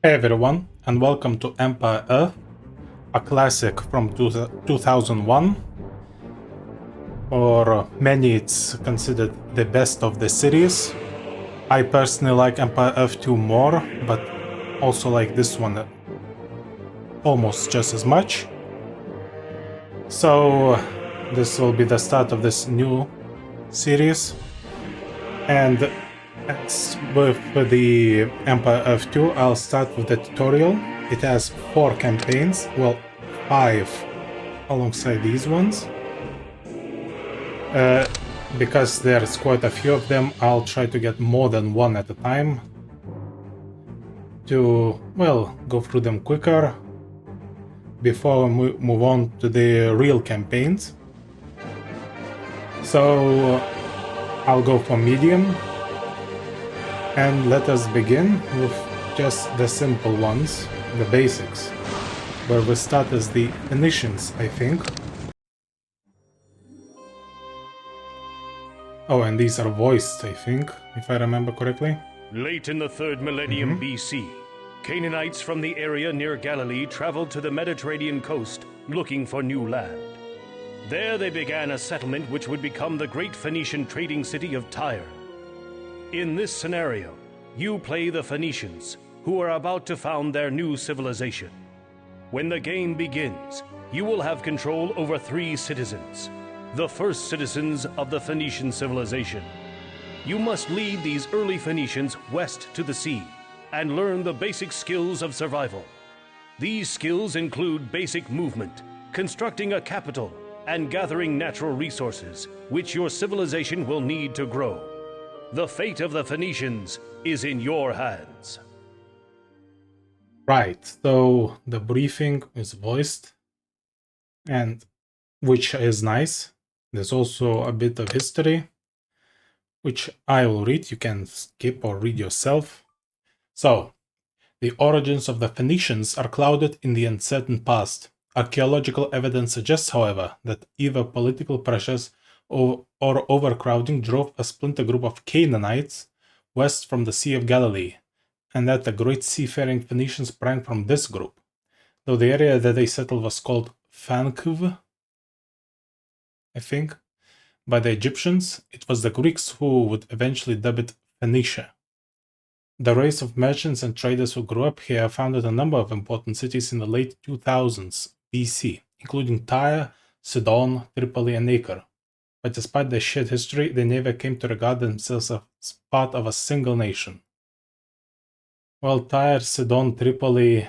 Hey everyone, and welcome to Empire Earth, a classic from 2001. For many it's considered the best of the series. I personally like Empire Earth 2 more, but also like this one almost just as much. So this will be the start of this new series. And as with the Empire Earth 2, I'll start with the tutorial. It has 4 campaigns, well, 5 alongside these ones. Because there's quite a few of them, I'll try to get more than one at a time to, well, go through them quicker before we move on to the real campaigns. So I'll go for medium. And let us begin with just the simple ones, the basics, where we start as the Phoenicians, I think. Oh, and these are voiced, I think, if I remember correctly. Late in the 3rd millennium BC, Canaanites from the area near Galilee traveled to the Mediterranean coast looking for new land. There they began a settlement which would become the great Phoenician trading city of Tyre. In this scenario, you play the Phoenicians, who are about to found their new civilization. When the game begins, you will have control over 3 citizens, the first citizens of the Phoenician civilization. You must lead these early Phoenicians west to the sea and learn the basic skills of survival. These skills include basic movement, constructing a capital, and gathering natural resources, which your civilization will need to grow. The fate of the Phoenicians is in your hands. Right, so the briefing is voiced, and which is nice. There's also a bit of history, which I will read. You can skip or read yourself. So, the origins of the Phoenicians are clouded in the uncertain past. Archaeological evidence suggests, however, that either political pressures or overcrowding drove a splinter group of Canaanites west from the Sea of Galilee, and that the great seafaring Phoenicians sprang from this group, though the area that they settled was called Phankv, I think, by the Egyptians. It was the Greeks who would eventually dub it Phoenicia. The race of merchants and traders who grew up here founded a number of important cities in the late 2000s BC, including Tyre, Sidon, Tripoli, and Acre. But despite their shared history, they never came to regard themselves as part of a single nation. Well, Tyre, Sidon, Tripoli,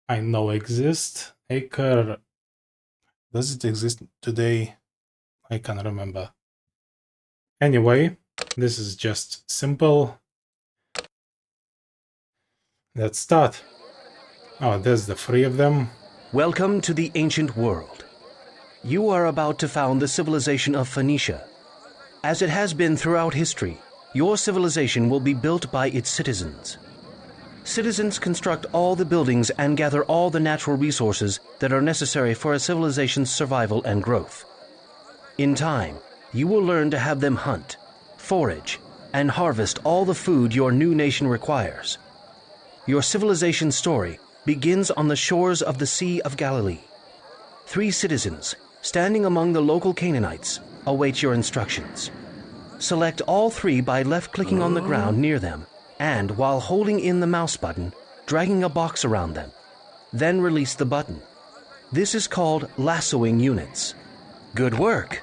I know exist. Acre, does it exist today? I can't remember. Anyway, this is just simple. Let's start. Oh, there's the 3 of them. Welcome to the ancient world. You are about to found the civilization of Phoenicia. As it has been throughout history, your civilization will be built by its citizens. Citizens construct all the buildings and gather all the natural resources that are necessary for a civilization's survival and growth. In time, you will learn to have them hunt, forage, and harvest all the food your new nation requires. Your civilization story begins on the shores of the Sea of Galilee. 3 citizens, standing among the local Canaanites, await your instructions. Select all 3 by left-clicking on the ground near them, and while holding in the mouse button, dragging a box around them. Then release the button. This is called lassoing units. Good work!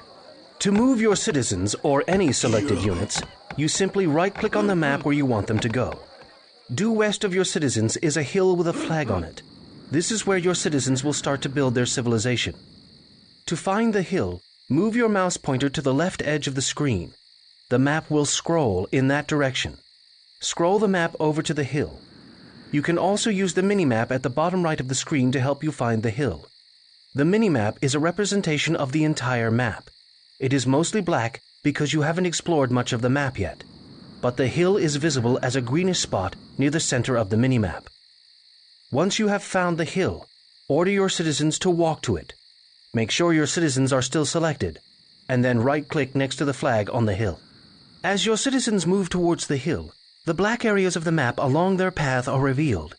To move your citizens or any selected units, you simply right-click on the map where you want them to go. Due west of your citizens is a hill with a flag on it. This is where your citizens will start to build their civilization. To find the hill, move your mouse pointer to the left edge of the screen. The map will scroll in that direction. Scroll the map over to the hill. You can also use the minimap at the bottom right of the screen to help you find the hill. The minimap is a representation of the entire map. It is mostly black because you haven't explored much of the map yet, but the hill is visible as a greenish spot near the center of the minimap. Once you have found the hill, order your citizens to walk to it. Make sure your citizens are still selected, and then right-click next to the flag on the hill. As your citizens move towards the hill, The black areas of the map along their path are revealed.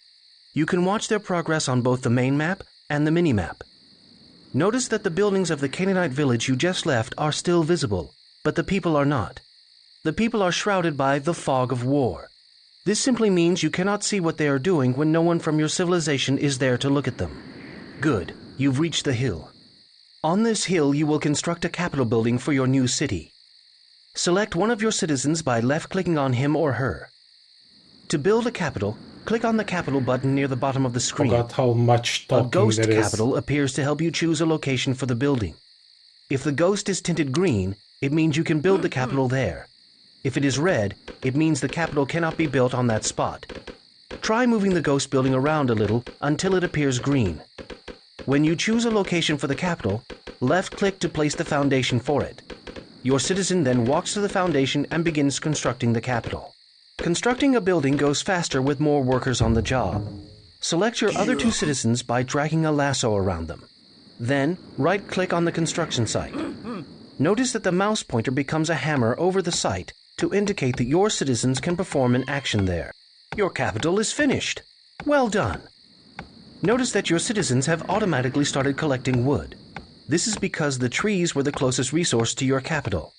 You can watch their progress on both the main map and the mini-map. Notice that the buildings of the Canaanite village you just left are still visible, but the people are not. The people are shrouded by the fog of war. This simply means you cannot see what they are doing when no one from your civilization is there to look at them. Good, you've reached the hill. On this hill you will construct a capital building for your new city. Select one of your citizens by left-clicking on him or her. To build a capital, click on the capital button near the bottom of the screen. Forgot how much A talking ghost there is. capital appears to help you choose a location for the building. If the ghost is tinted green, it means you can build the capital there. If it is red, it means the capital cannot be built on that spot. Try moving the ghost building around a little until it appears green. When you choose a location for the capital, left-click to place the foundation for it. Your citizen then walks to the foundation and begins constructing the capital. Constructing a building goes faster with more workers on the job. Select your other two citizens by dragging a lasso around them. Then, right-click on the construction site. Notice that the mouse pointer becomes a hammer over the site to indicate that your citizens can perform an action there. Your capital is finished. Well done. Notice that your citizens have automatically started collecting wood. This is because the trees were the closest resource to your capital.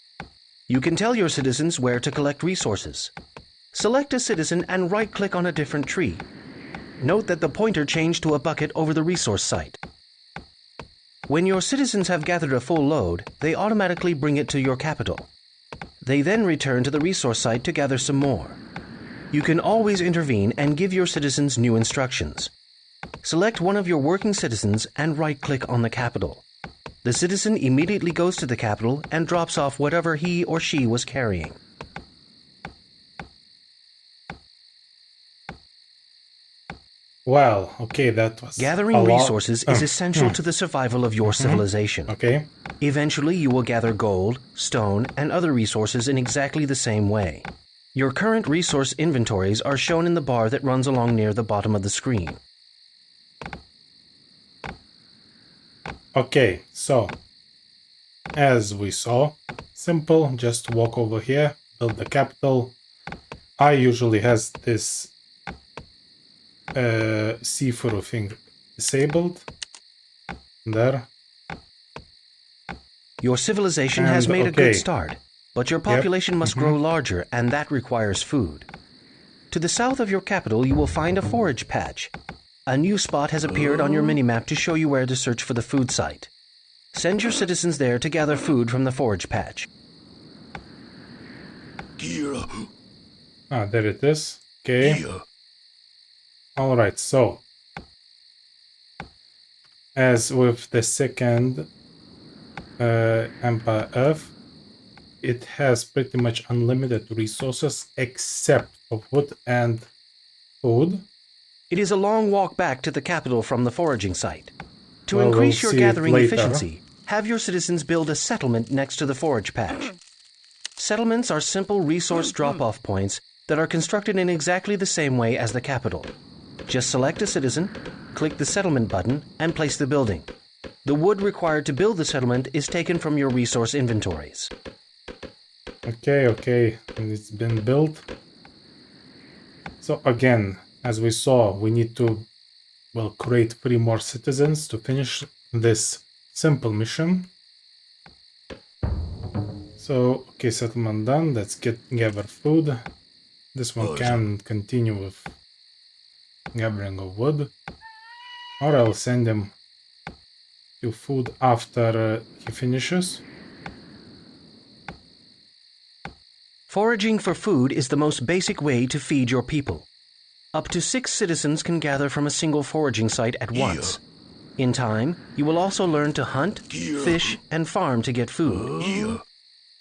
You can tell your citizens where to collect resources. Select a citizen and right-click on a different tree. Note that the pointer changed to a bucket over the resource site. When your citizens have gathered a full load, they automatically bring it to your capital. They then return to the resource site to gather some more. You can always intervene and give your citizens new instructions. Select one of your working citizens and right-click on the capital. The citizen immediately goes to the capital and drops off whatever he or she was carrying. Well, okay, that was Gathering a lot. resources is essential to the survival of your civilization. Okay. Eventually, you will gather gold, stone, and other resources in exactly the same way. Your current resource inventories are shown in the bar that runs along near the bottom of the screen. Okay, so as we saw, simple, just walk over here, build the capital. I usually has this see-through thing disabled. There. Your civilization has made a good start, but your population must grow larger, and that requires food. To the south of your capital, you will find a forage patch. A new spot has appeared on your minimap to show you where to search for the food site. Send your citizens there to gather food from the forage patch. Ah, there it is. Okay. Alright, so as with the second Empire Earth, it has pretty much unlimited resources except of wood and food. It is a long walk back to the capital from the foraging site. To Well, increase we'll your see it gathering later. efficiency, have your citizens build a settlement next to the forage patch. Settlements are simple resource drop-off points that are constructed in exactly the same way as the capital. Just select a citizen, click the settlement button, and place the building. The wood required to build the settlement is taken from your resource inventories. Okay, and it's been built. So again, as we saw, we need to, well, create 3 more citizens to finish this simple mission. So, okay, settlement done. Let's gather food. This one can continue with gathering of wood. Or I'll send him to food after he finishes. Foraging for food is the most basic way to feed your people. Up to 6 citizens can gather from a single foraging site at once. In time, you will also learn to hunt, fish, and farm to get food.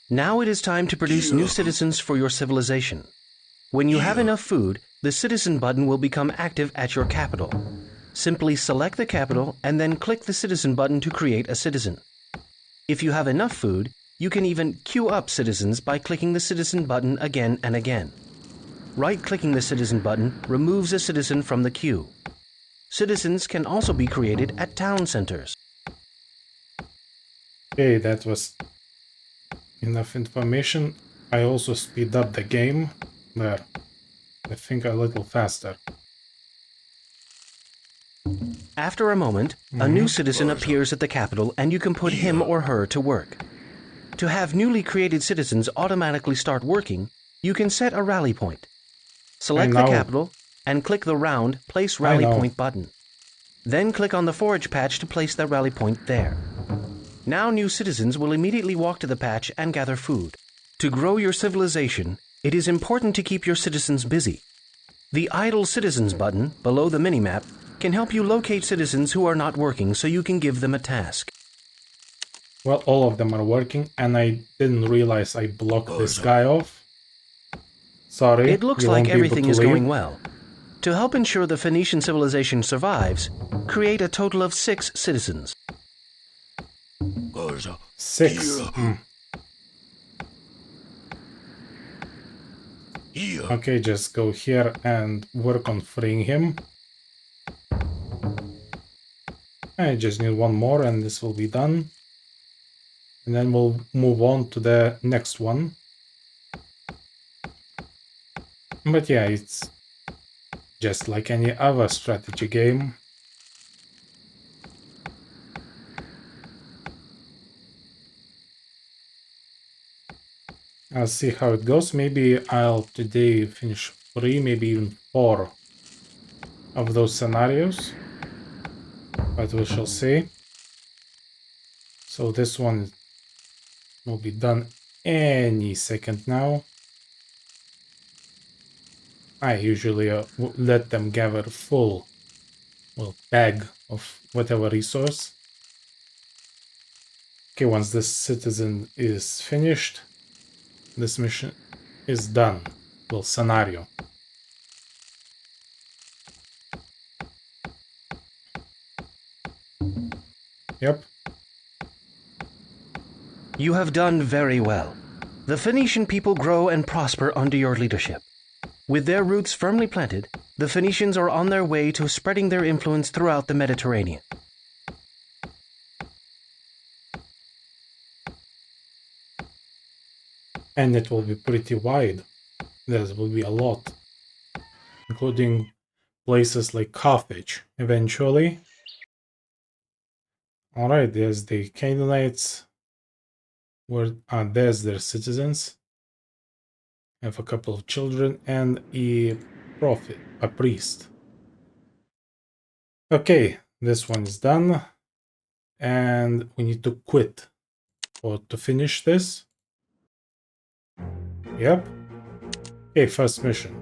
Now it is time to produce new citizens for your civilization. When you have enough food, the citizen button will become active at your capital. Simply select the capital and then click the citizen button to create a citizen. If you have enough food, you can even queue up citizens by clicking the citizen button again and again. Right-clicking the citizen button removes a citizen from the queue. Citizens can also be created at town centers. Okay, that was enough information. I also speed up the game there. I think a little faster. After a moment, a new citizen appears at the capital and you can put him or her to work. To have newly created citizens automatically start working, you can set a rally point. Select the capital and click the round Place Rally Point button. Then click on the forage patch to place the rally point there. Now new citizens will immediately walk to the patch and gather food. To grow your civilization, it is important to keep your citizens busy. The Idle Citizens button below the minimap can help you locate citizens who are not working so you can give them a task. Well, all of them are working, and I didn't realize I blocked this guy off. Sorry. It looks like everything is going well. To help ensure the Phoenician civilization survives, create a total of 6 citizens. 6. Okay, just go here and work on freeing him. I just need one more and this will be done. And then we'll move on to the next one. But yeah, it's just like any other strategy game. I'll see how it goes. Maybe I'll today finish 3, maybe even 4 of those scenarios. But we shall see. So this one will be done any second now. I usually let them gather full bag of whatever resource. Okay, once this citizen is finished, this mission is done. Well, scenario. Yep. You have done very well. The Phoenician people grow and prosper under your leadership. With their roots firmly planted, the Phoenicians are on their way to spreading their influence throughout the Mediterranean. And it will be pretty wide. There will be a lot, including places like Carthage eventually. Alright, there's the Canaanites. There's their citizens. Have a couple of children and a prophet, a priest. Okay, this one is done. And we need to quit or to finish this. Yep. Okay, first mission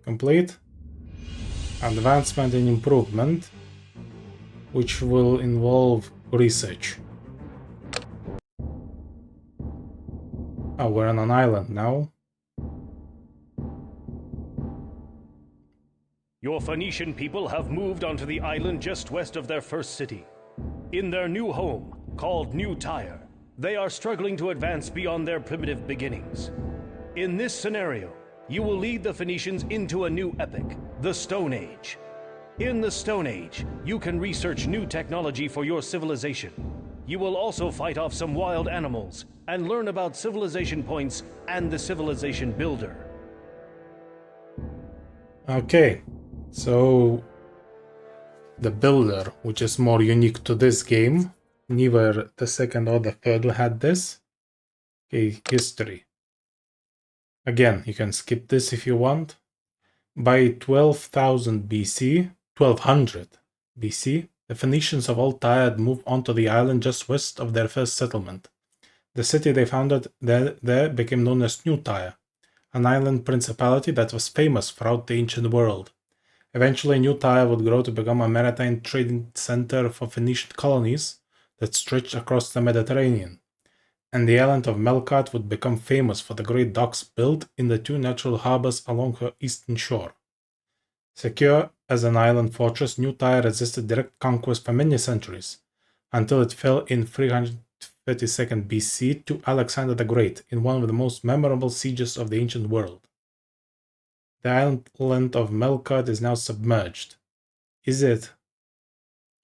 complete. Advancement and improvement, which will involve research. Oh, we're on an island now. Your Phoenician people have moved onto the island just west of their first city. In their new home, called New Tyre, they are struggling to advance beyond their primitive beginnings. In this scenario, you will lead the Phoenicians into a new epoch, the Stone Age. In the Stone Age, you can research new technology for your civilization. You will also fight off some wild animals and learn about civilization points and the civilization builder. Okay, so the builder, which is more unique to this game, neither the second or the third had this. Okay, history. Again, you can skip this if you want. By 12,000 BC, 1200 BC, the Phoenicians of Old Tyre had moved onto the island just west of their first settlement. The city they founded there became known as New Tyre, an island principality that was famous throughout the ancient world. Eventually, New Tyre would grow to become a maritime trading center for Phoenician colonies that stretched across the Mediterranean. And the island of Melkart would become famous for the great docks built in the 2 natural harbors along her eastern shore. Secure as an island fortress, New Tyre resisted direct conquest for many centuries, until it fell in 332 BC to Alexander the Great in one of the most memorable sieges of the ancient world. The island of Melkart is now submerged. Is it?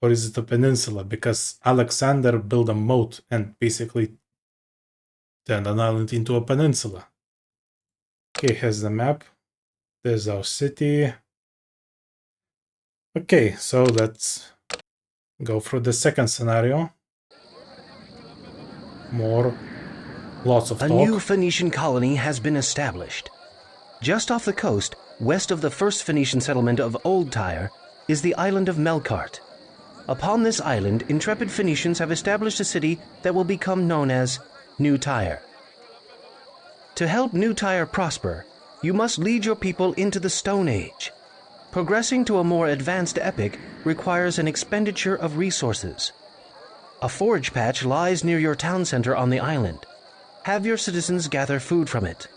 Or is it a peninsula? Because Alexander built a moat and basically turned an island into a peninsula. Okay, here's the map. There's our city. Okay, so let's go through the second scenario. Lots of A talk. new Phoenician colony has been established. Just off the coast, west of the first Phoenician settlement of Old Tyre, is the island of Melkart. Upon this island, intrepid Phoenicians have established a city that will become known as New Tyre. To help New Tyre prosper, you must lead your people into the Stone Age. Progressing to a more advanced epoch requires an expenditure of resources. A forage patch lies near your town center on the island. Have your citizens gather food from it.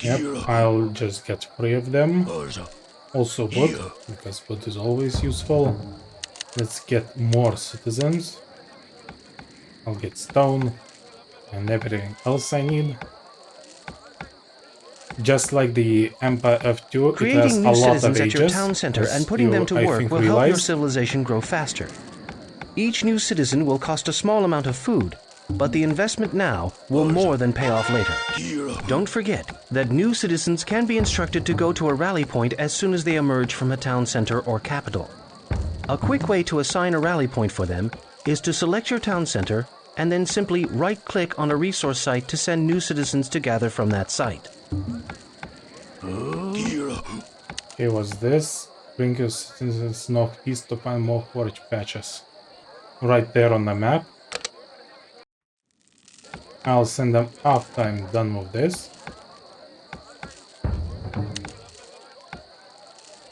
Yep, I'll just get 3 of them. Also wood, because wood is always useful. Let's get more citizens. I'll get stone and everything else I need. Just like the empireearth 2, it has Creating a new lot of citizens at your ages, town center as and putting you, them to I work think, will help your realized. civilization grow faster. Each new citizen will cost a small amount of food, but the investment now will more than pay off later. Don't forget that new citizens can be instructed to go to a rally point as soon as they emerge from a town center or capital. A quick way to assign a rally point for them is to select your town center and then simply right-click on a resource site to send new citizens to gather from that site. Okay, what's this? Bring your citizens northeast to find more forage patches. Right there on the map. I'll send them after I'm done with this.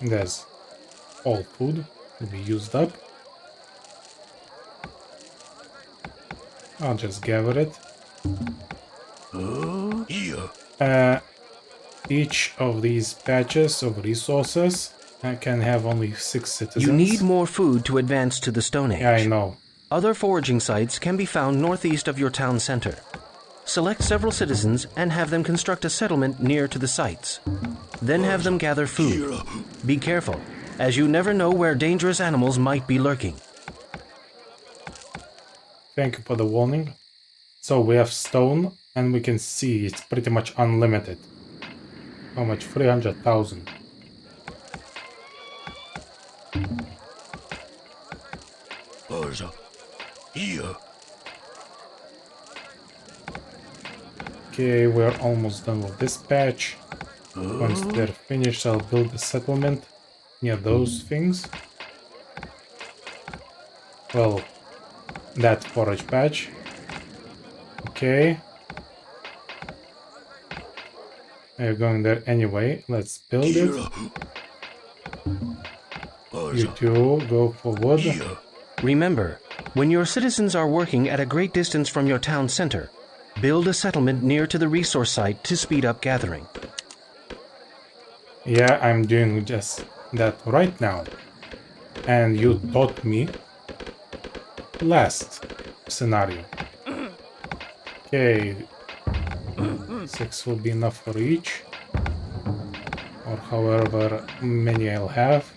There's all food to be used up. I'll just gather it. Each of these patches of resources can have only 6 citizens. You need more food to advance to the Stone Age. Yeah, I know. Other foraging sites can be found northeast of your town center. Select several citizens and have them construct a settlement near to the sites. Then have them gather food. Be careful, as you never know where dangerous animals might be lurking. Thank you for the warning. So we have stone, and we can see it's pretty much unlimited. How much? 300,000. Okay, we're almost done with this patch. Once they're finished, I'll build a settlement near those things. Well, that forage patch. Okay. You're going there anyway. Let's build it. You two, go for wood. Remember, when your citizens are working at a great distance from your town center, build a settlement near to the resource site to speed up gathering. Yeah, I'm doing just that right now. And you taught me last scenario. Okay, 6 will be enough for each, or however many I'll have.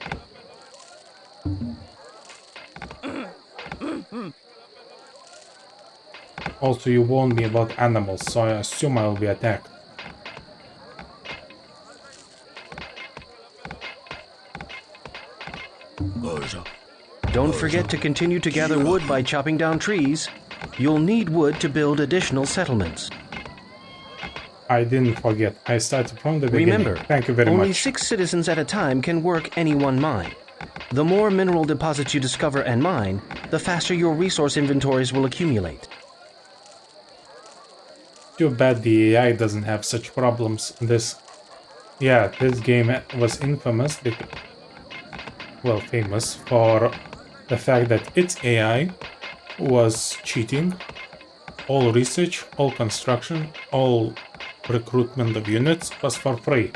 Also, you warned me about animals, so I assume I'll be attacked. Don't forget to continue to gather wood by chopping down trees. You'll need wood to build additional settlements. I didn't forget. I started from the beginning. Remember, Thank you very only much. 6 citizens at a time can work any one mine. The more mineral deposits you discover and mine, the faster your resource inventories will accumulate. Too bad the AI doesn't have such problems. This game was infamous, famous for the fact that its AI was cheating. All research, all construction, all recruitment of units was for free.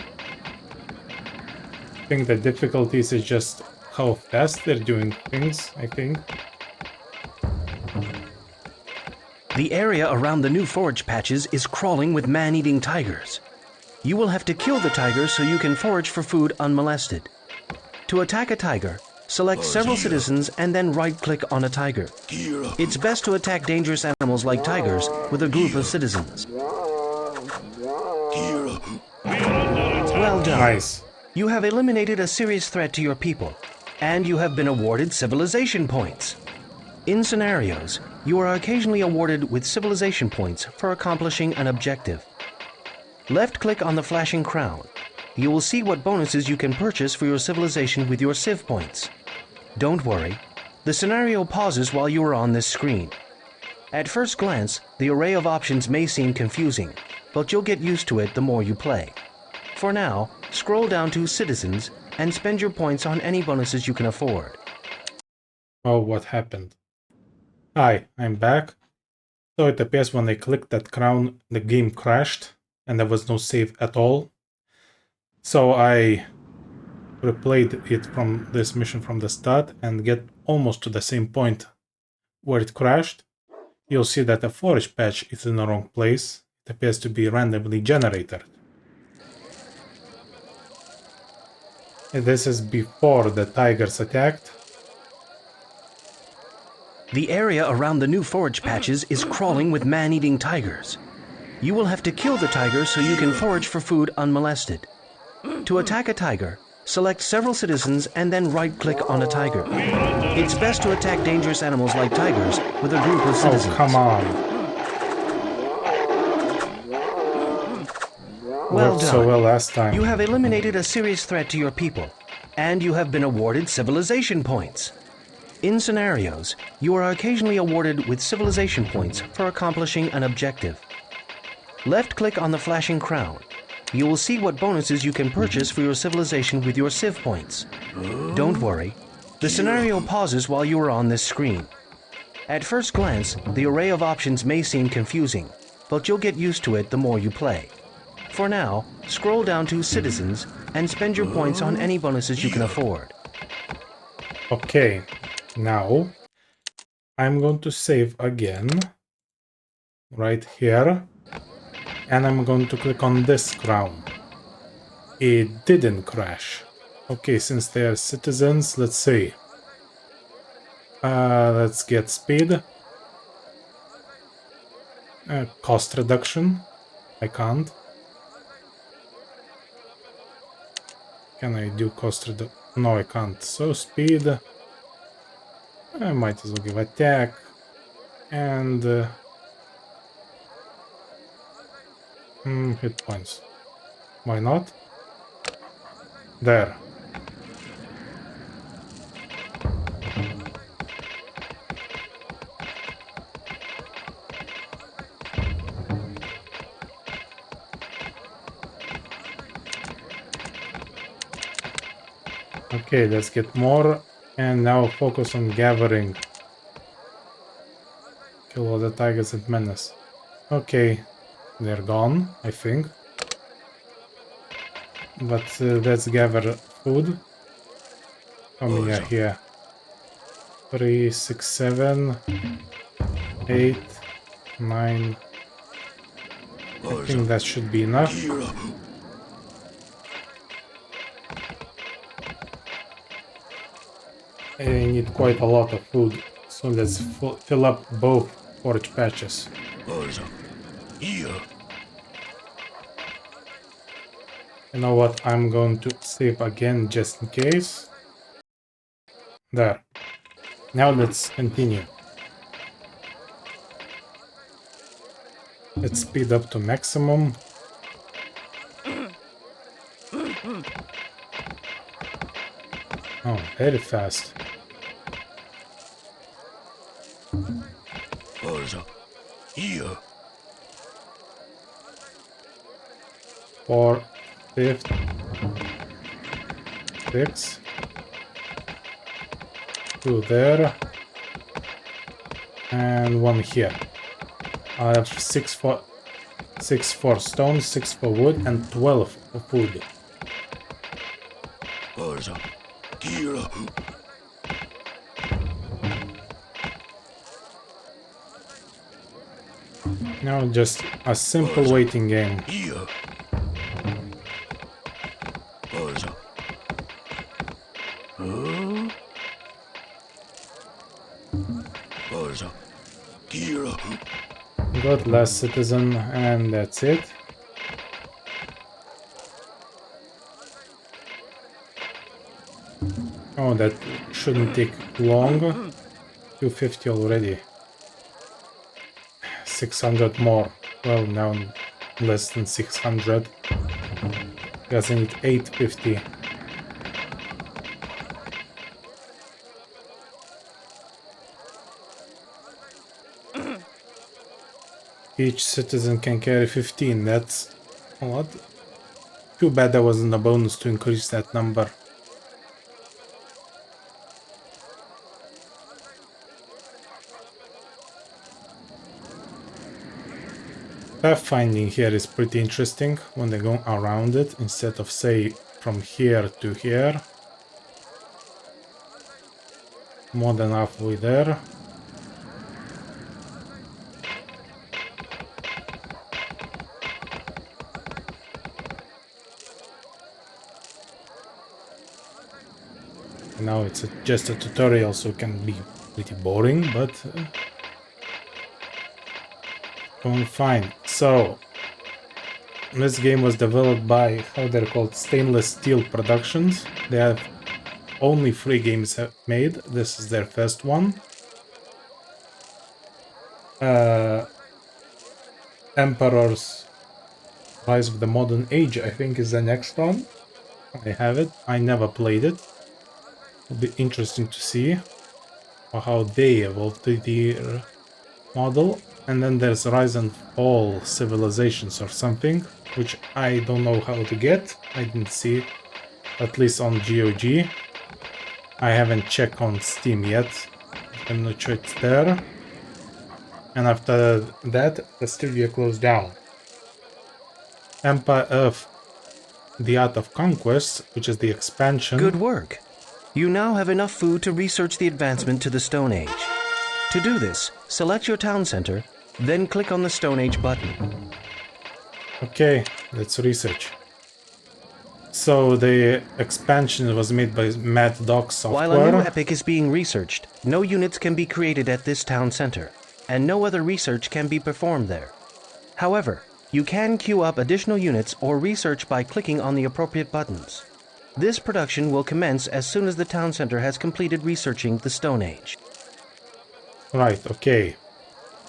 I think the difficulties is just how fast they're doing things, I think. The area around the new forage patches is crawling with man-eating tigers. You will have to kill the tigers so you can forage for food unmolested. To attack a tiger, select several citizens and then right-click on a tiger. It's best to attack dangerous animals like tigers with a group of citizens. Well done. Nice. You have eliminated a serious threat to your people, and you have been awarded civilization points. In scenarios, you are occasionally awarded with civilization points for accomplishing an objective. Left-click on the flashing crown. You will see what bonuses you can purchase for your civilization with your civ points. Don't worry, the scenario pauses while you are on this screen. At first glance, the array of options may seem confusing, but you'll get used to it the more you play. For now, scroll down to Citizens and spend your points on any bonuses you can afford. Oh, what happened? Hi, I'm back. So it appears when I clicked that crown, the game crashed and there was no save at all. So I replayed it from this mission from the start and get almost to the same point where it crashed. You'll see that the forage patch is in the wrong place. It appears to be randomly generated. And this is before the tigers attacked. The area around the new forage patches is crawling with man-eating tigers. You will have to kill the tigers so you can forage for food unmolested. To attack a tiger, select several citizens and then right-click on a tiger. It's best to attack dangerous animals like tigers with a group of citizens. Oh, come on. Well Worked done. so well last time. You have eliminated a serious threat to your people, and you have been awarded civilization points. In scenarios, you are occasionally awarded with civilization points for accomplishing an objective. Left-click on the flashing crown. You will see what bonuses you can purchase for your civilization with your civ points. Don't worry, the scenario pauses while you are on this screen. At first glance, the array of options may seem confusing, but you'll get used to it the more you play. For now, scroll down to Citizens and spend your points on any bonuses you can afford. Okay, now I'm going to save again right here, and I'm going to click on this crown. It didn't crash. Okay, since they are citizens, let's see. Let's get speed. Cost reduction. I can't. Can I do cost reduction? No, I can't. So speed. I might as well give attack. And hit points. Why not? There. Okay, let's get more, and now focus on gathering. Kill all the tigers and menace. Okay, they're gone, I think. But let's gather food. How many are here? 3, 6, 7, 8, 9. I think that should be enough. I need quite a lot of food, so let's fill up both forage patches. You know what, I'm going to save again just in case. There. Now let's continue. Let's speed up to maximum. Oh, very fast. Here. 4, 5, 6. 2 there. And 1 here. I have 6 for stone, 6 for wood, and 12 for food. Now just a simple waiting game. Got last citizen, and that's it. Oh, that shouldn't take long. 250 already. 600 more. Well, now less than 600. Guess I need 850. Each citizen can carry 15. That's a lot. Too bad there wasn't a bonus to increase that number. Pathfinding here is pretty interesting when they go around it instead of, say, from here to here. More than halfway there. Now it's just a tutorial, so it can be pretty boring, but going fine. So this game was developed by, how they're called, Stainless Steel Productions. They have only 3 games made. This is their first one. Emperor's Rise of the Modern Age, I think, is the next one. I have it. I never played it. It'll be interesting to see how they evolved their model. And then there's Rise and Fall Civilizations or something, which I don't know how to get. I didn't see it, at least on GOG. I haven't checked on Steam yet. I'm not sure it's there. And after that, the studio closed down. Empireearth, The Art of Conquest, which is the expansion. Good work. You now have enough food to research the advancement to the Stone Age. To do this, select your town center, then click on the Stone Age button. Okay, let's research. So the expansion was made by Mad Dog Software. While a new epic is being researched, no units can be created at this town center, and no other research can be performed there. However, you can queue up additional units or research by clicking on the appropriate buttons. This production will commence as soon as the town center has completed researching the Stone Age. Right, okay.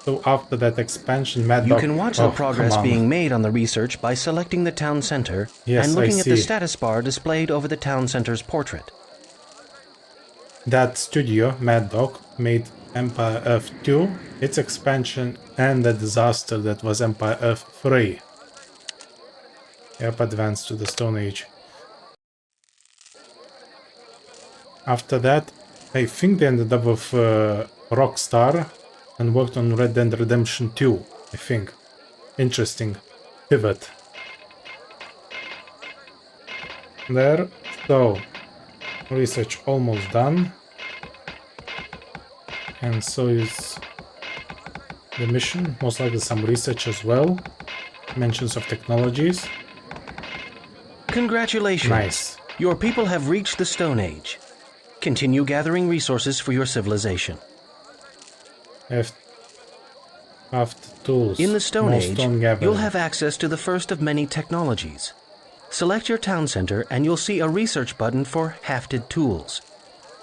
So after that expansion, Mad You Dog... can watch the progress being made on the research by selecting the town center and looking at the status bar displayed over the town center's portrait. That studio, Mad Dog, made Empireearth 2, its expansion, and the disaster that was Empireearth 3. Yep, advanced to the Stone Age. After that, I think they ended up with Rockstar and worked on Red Dead Redemption 2, I think. Interesting pivot. There, so research almost done. And so is the mission, most likely some research as well. Mentions of technologies. Congratulations! Nice. Your people have reached the Stone Age. Continue gathering resources for your civilization. Craft tools. In the Stone Age, gathering. You'll have access to the first of many technologies. Select your town center and you'll see a research button for hafted tools.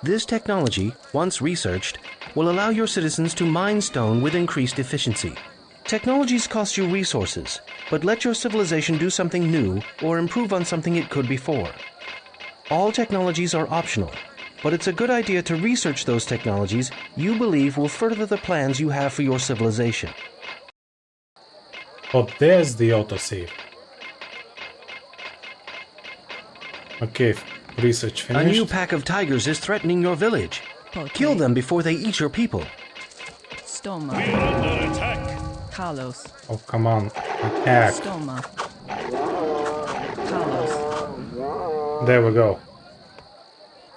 This technology, once researched, will allow your citizens to mine stone with increased efficiency. Technologies cost you resources, but let your civilization do something new or improve on something it could before. All technologies are optional, but it's a good idea to research those technologies you believe will further the plans you have for your civilization. Oh, there's the autosave. Okay, research finished. A new pack of tigers is threatening your village. Kill them before they eat your people. Stoma. We're under attack. Carlos. Oh, come on. Attack. Stoma. Carlos. There we go.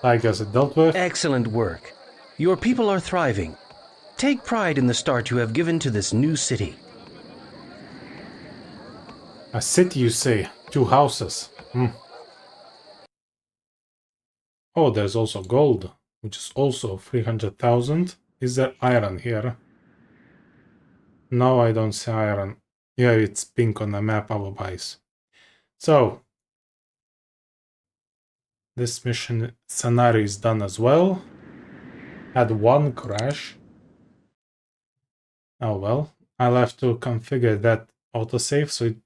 Tigers are dealt with. Excellent work. Your people are thriving. Take pride in the start you have given to this new city. A city, you say? 2 houses. Oh, there's also gold, which is also 300,000. Is there iron here? No, I don't see iron. Yeah, it's pink on the map otherwise. So, this mission scenario is done as well. Had one crash. Oh well. I'll have to configure that autosave so it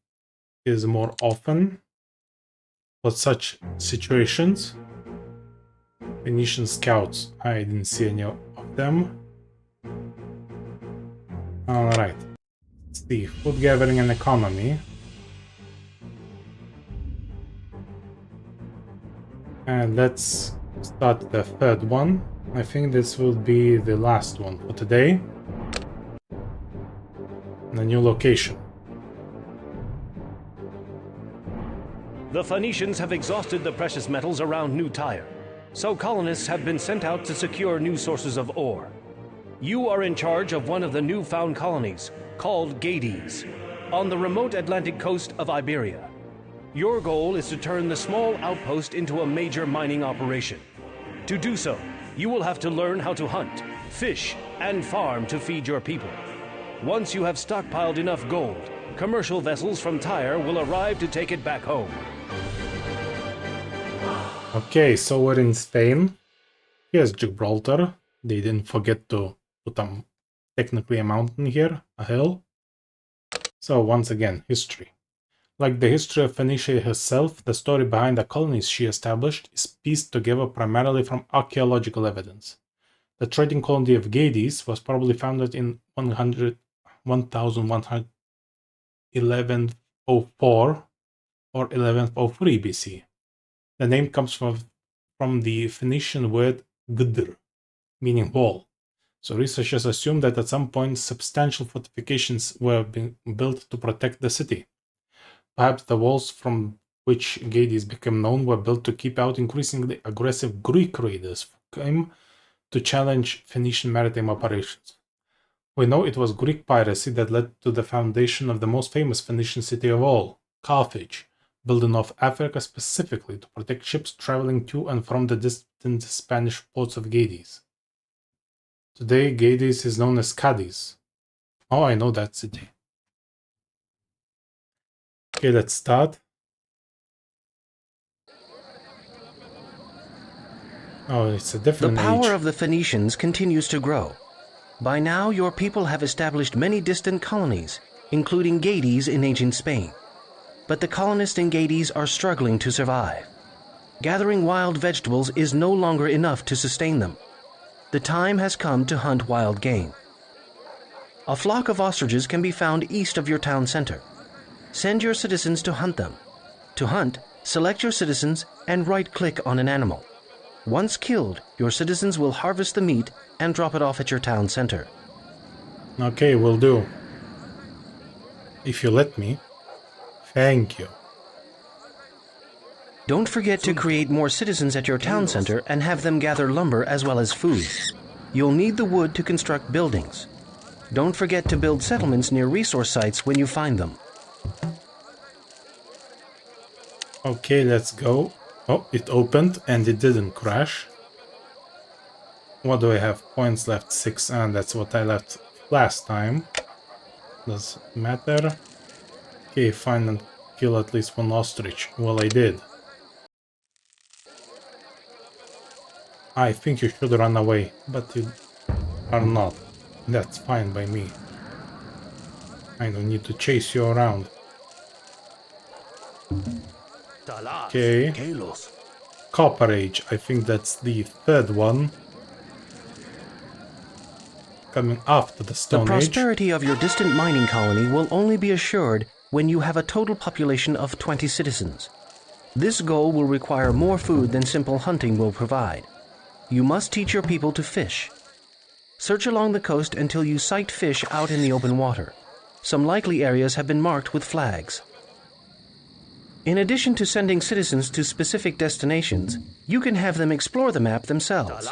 is more often for such situations. Phoenician scouts. I didn't see any of them. Alright. Let's see. Food gathering and economy. And let's start the third one. I think this will be the last one for today. The new location. The Phoenicians have exhausted the precious metals around New Tyre, so colonists have been sent out to secure new sources of ore. You are in charge of one of the newfound colonies, called Gades, on the remote Atlantic coast of Iberia. Your goal is to turn the small outpost into a major mining operation. To do so, you will have to learn how to hunt, fish, and farm to feed your people. Once you have stockpiled enough gold, commercial vessels from Tyre will arrive to take it back home. Okay, so we're in Spain. Here's Gibraltar. They didn't forget to put technically a mountain here, a hill. So once again, history. Like the history of Phoenicia herself, the story behind the colonies she established is pieced together primarily from archaeological evidence. The trading colony of Gades was probably founded in 1104 or 1103 BC. The name comes from the Phoenician word gdr, meaning wall. So researchers assume that at some point substantial fortifications were being built to protect the city. Perhaps the walls from which Gades became known were built to keep out increasingly aggressive Greek raiders who came to challenge Phoenician maritime operations. We know it was Greek piracy that led to the foundation of the most famous Phoenician city of all, Carthage, built in North Africa specifically to protect ships traveling to and from the distant Spanish ports of Gades. Today, Gades is known as Cadiz. Oh, I know that city. Okay, let's start. Oh, it's a different The power age. of the Phoenicians continues to grow. By now, your people have established many distant colonies, including Gades in ancient Spain. But the colonists in Gades are struggling to survive. Gathering wild vegetables is no longer enough to sustain them. The time has come to hunt wild game. A flock of ostriches can be found east of your town center. Send your citizens to hunt them. To hunt, select your citizens and right-click on an animal. Once killed, your citizens will harvest the meat and drop it off at your town center. Okay, will do. If you let me. Thank you. Don't forget to create more citizens at your town center and have them gather lumber as well as food. You'll need the wood to construct buildings. Don't forget to build settlements near resource sites when you find them. Okay, let's go. Oh, it opened and it didn't crash. What do I have? Points left 6, and that's what I left last time. Doesn't matter. Okay, find and kill at least one ostrich. Well, I did. I think you should run away, but you are not. That's fine by me. I don't need to chase you around. Okay. Copper Age, I think that's the third one. Coming after the The Stone Age. prosperity of your distant mining colony will only be assured when you have a total population of 20 citizens. This goal will require more food than simple hunting will provide. You must teach your people to fish. Search along the coast until you sight fish out in the open water. Some likely areas have been marked with flags. In addition to sending citizens to specific destinations, you can have them explore the map themselves.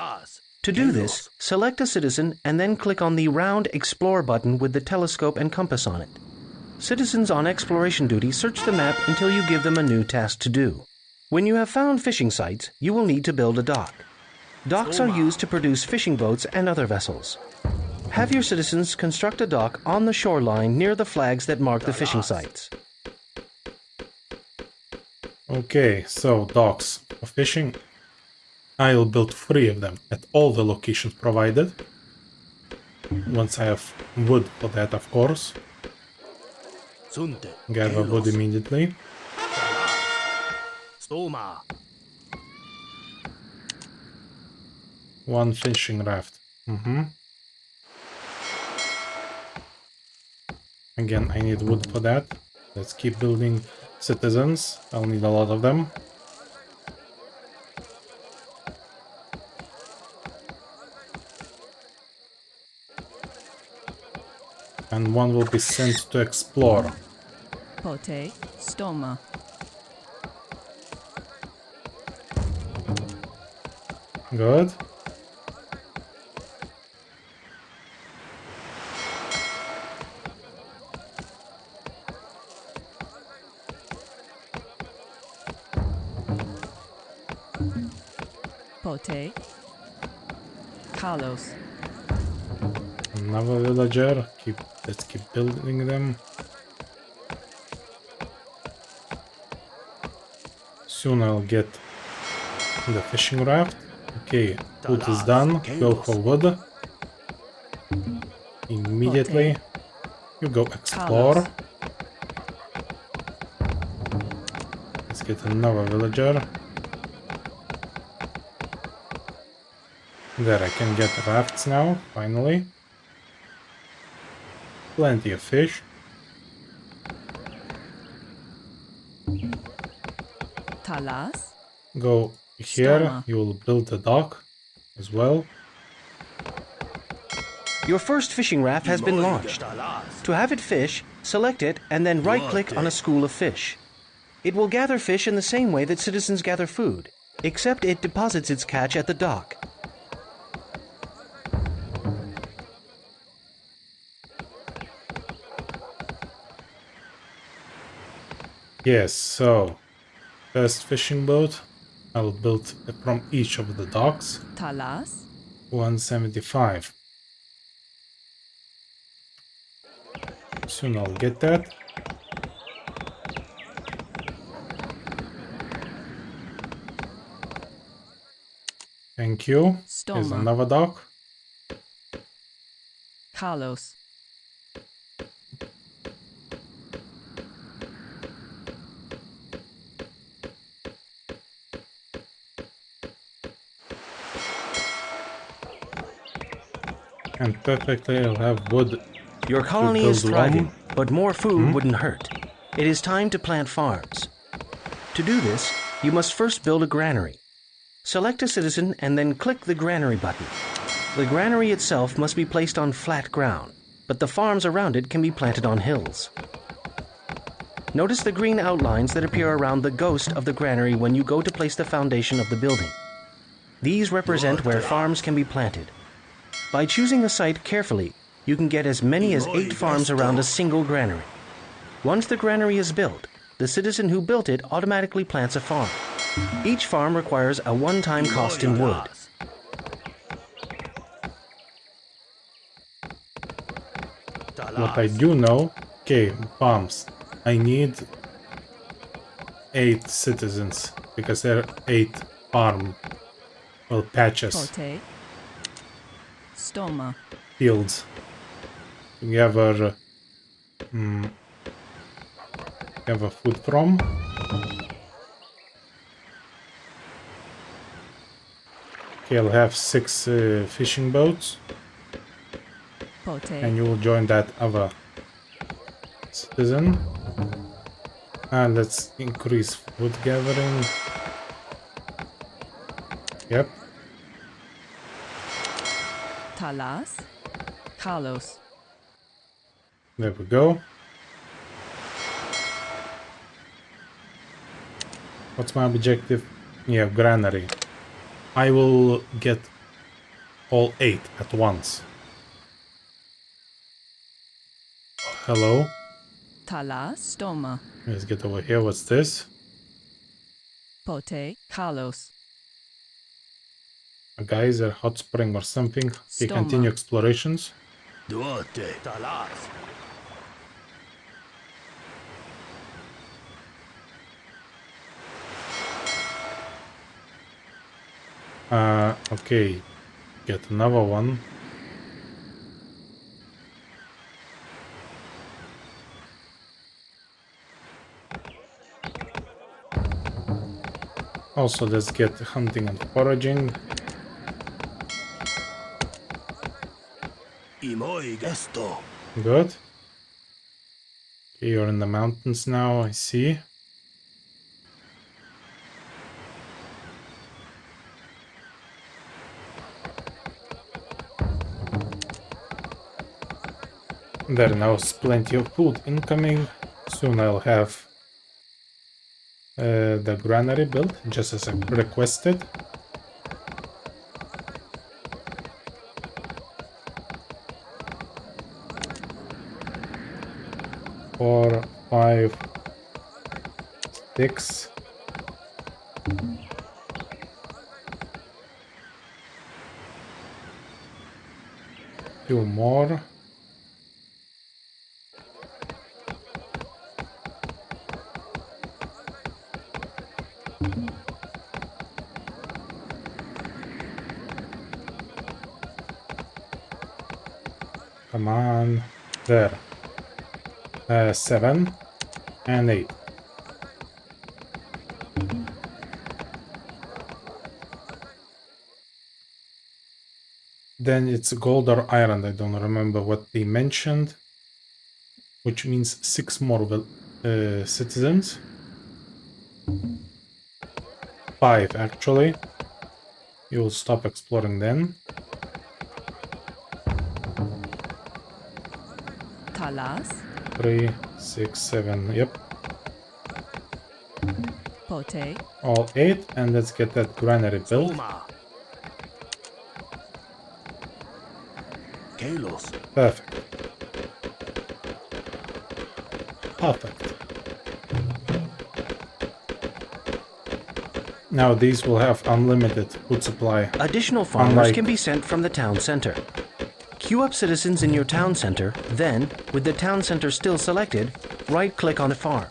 To do this, select a citizen and then click on the round Explore button with the telescope and compass on it. Citizens on exploration duty search the map until you give them a new task to do. When you have found fishing sites, you will need to build a dock. Docks are used to produce fishing boats and other vessels. Have your citizens construct a dock on the shoreline near the flags that mark the fishing sites. Okay, so docks for fishing. I'll build 3 of them at all the locations provided. Once I have wood for that, of course. Gather wood immediately. Stoma. 1 fishing raft. Again, I need wood for that. Let's keep building citizens. I'll need a lot of them. And 1 will be sent to explore. Pote, stoma. Good. Pote. Carlos. Another villager. Let's keep building them. Soon I'll get the fishing raft. Okay, wood is done. Go for wood. Immediately. You go explore. Let's get another villager. There, I can get rafts now, finally. Plenty of fish. Talas. Go here, Stoma. you will build a dock as well. Your first fishing raft has been launched. To have it fish, select it and then right-click on a school of fish. It will gather fish in the same way that citizens gather food, except it deposits its catch at the dock. Yes, so first fishing boat I'll build from each of the docks. Talas. 175. Soon I'll get that. Thank you. Here's Stoma. another dock. Carlos. And perfectly I'll have wood. Your colony is build thriving, one. but more food wouldn't hurt. It is time to plant farms. To do this, you must first build a granary. Select a citizen and then click the granary button. The granary itself must be placed on flat ground, but the farms around it can be planted on hills. Notice the green outlines that appear around the ghost of the granary when you go to place the foundation of the building. These represent where farms can be planted. By choosing a site carefully, you can get as many as 8 farms around a single granary. Once the granary is built, the citizen who built it automatically plants a farm. Each farm requires a one-time cost in wood. What I do know, okay, farms. I need 8 citizens because there are 8 farm patches, Pote. Stoma. fields. Gather food from. Okay, I'll have 6 fishing boats, Pote. and you will join that other citizen. And let's increase wood gathering. Yep. Talas. Carlos. There we go. What's my objective? Yeah, granary. I will get all 8 at once. Hello. Talas. Stoma. Let's get over here. What's this? Pote. Carlos. A geyser, hot spring or something. Okay, Stoma. continue explorations. Duarte. Talas. Okay. Get another one. Also, let's get hunting and foraging. Imoi gesto. Good. Okay, you're in the mountains now, I see. There now is plenty of food incoming. Soon I'll have the granary built, just as I requested. Four, 5, 6. Two more. Come on. There. 7 and 8. Then it's gold or iron. I don't remember what they mentioned. Which means 6 more citizens. 5 actually. You'll stop exploring then. Talas, 3, 6, 7. Yep. Pote, All 8. And let's get that granary built. Soma. Kalos. Perfect. Perfect. Now these will have unlimited food supply. Additional farmers Unlike- can be sent from the town center. Queue up citizens in your town center, then, with the town center still selected, right-click on a farm.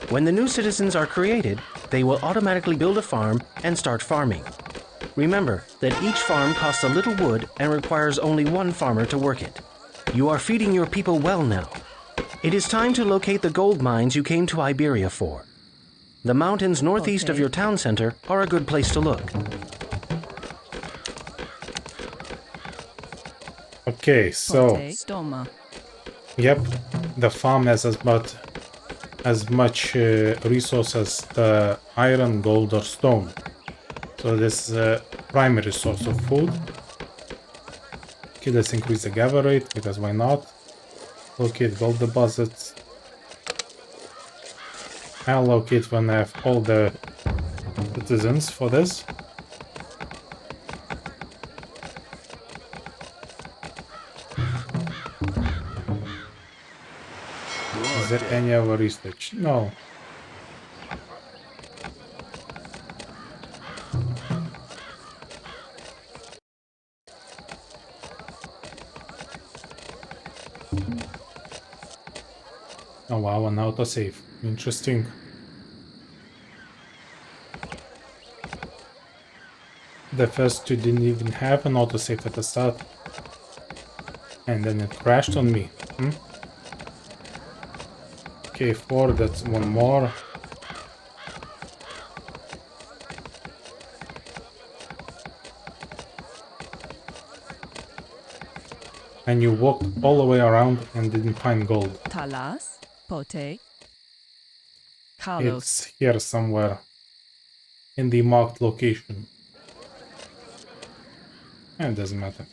When the new citizens are created, they will automatically build a farm and start farming. Remember that each farm costs a little wood and requires only one farmer to work it. You are feeding your people well now. It is time to locate the gold mines you came to Iberia for. The mountains northeast of Okay. your town center are a good place to look. Okay, so Pote, Stoma, yep, the farm has as much resource as the iron, gold, or stone. So this is a primary source of food. Okay, let's increase the gather rate because why not? Locate gold deposits. I'll locate when I have all the citizens for this. Is there any other research? No. Oh wow, an autosave. Interesting. The first two didn't even have an autosave at the start. And then it crashed on me. Okay, 4, that's one more. And you walked all the way around and didn't find gold. Talas, Pote, Kalos, It's here somewhere in the marked location. And it doesn't matter.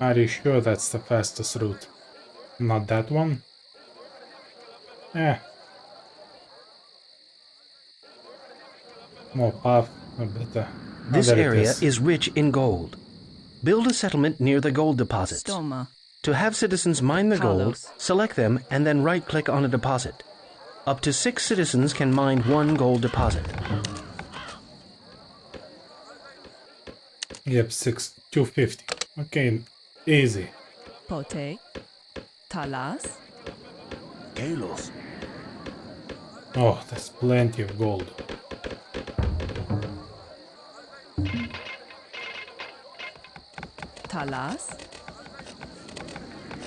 Are you sure that's the fastest route? Not that one? More path, or better. Oh, This there it area is. is rich in gold. Build a settlement near the gold deposits. Stoma, To have citizens mine the gold, Kalos. select them and then right-click on a deposit. Up to 6 citizens can mine 1 gold deposit. Yep, 250. Okay, easy. Pote. Talas. Kalos. Oh, there's plenty of gold. Talas.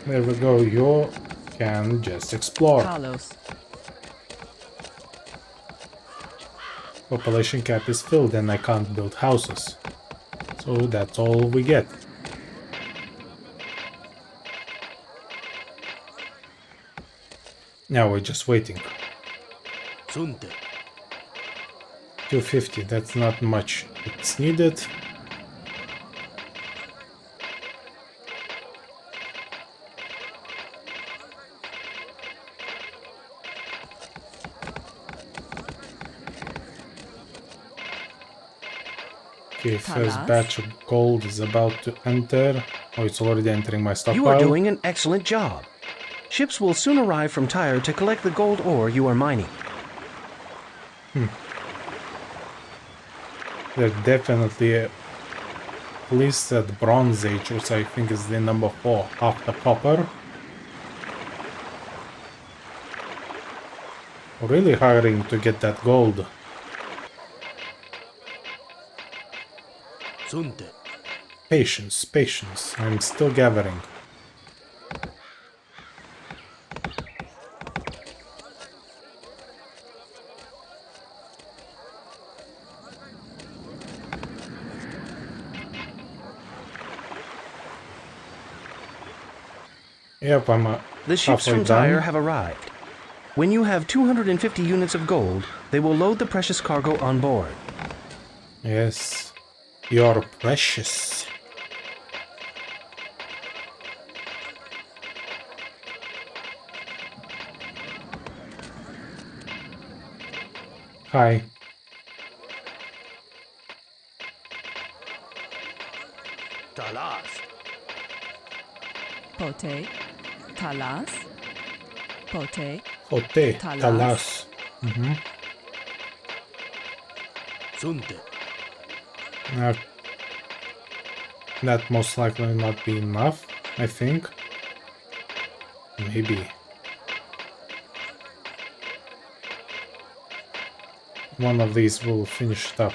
There we go, you can just explore. Kalos. Population cap is filled and I can't build houses. So that's all we get. Now we're just waiting. Sunte. 250, that's not much. It's needed. Okay, first Talas. batch of gold is about to enter. Oh, it's already entering my stockpile. You are doing an excellent job. Ships will soon arrive from Tyre to collect the gold ore you are mining. They're definitely at least at Bronze Age, which I think is the number 4 after copper. Really hurrying to get that gold. Sunte. Patience, patience. I'm still gathering. Yep, I'm The ships halfway from done. Tyre have arrived. When you have 250 units of gold, they will load the precious cargo on board. Yes, you're precious. Hi. Talas. Pote. Talas. Pote. Hote, Talas. Talas. Sunte. That most likely not be enough, I think. Maybe. One of these will finish it up.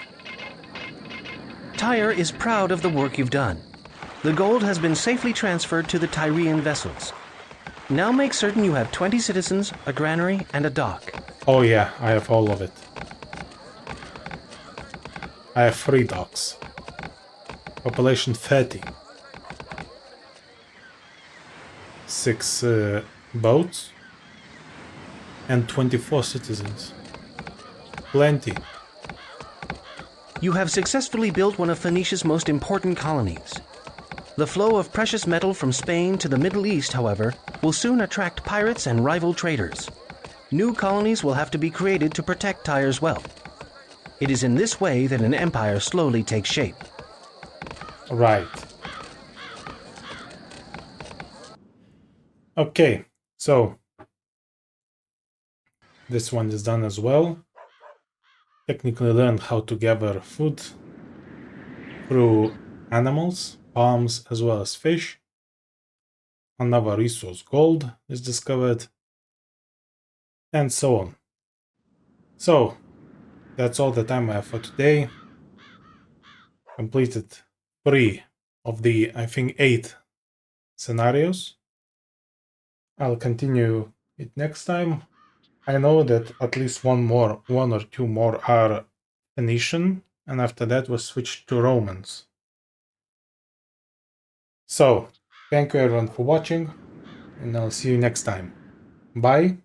Tyre is proud of the work you've done. The gold has been safely transferred to the Tyrian vessels. Now make certain you have 20 citizens, a granary, and a dock. Oh yeah, I have all of it. I have 3 docks. Population 30. 6 boats. And 24 citizens. Plenty. You have successfully built one of Phoenicia's most important colonies. The flow of precious metal from Spain to the Middle East, however, will soon attract pirates and rival traders. New colonies will have to be created to protect Tyre's wealth. It is in this way that an empire slowly takes shape. Right. Okay, so this one is done as well. Technically learned how to gather food through animals, palms, as well as fish. Another resource, gold, is discovered, and so on. So, that's all the time I have for today. Completed 3 of the, I think, 8 scenarios. I'll continue it next time. I know that at least one or two more are Phoenician, and after that we'll switch to Romans. So, thank you everyone for watching, and I'll see you next time. Bye.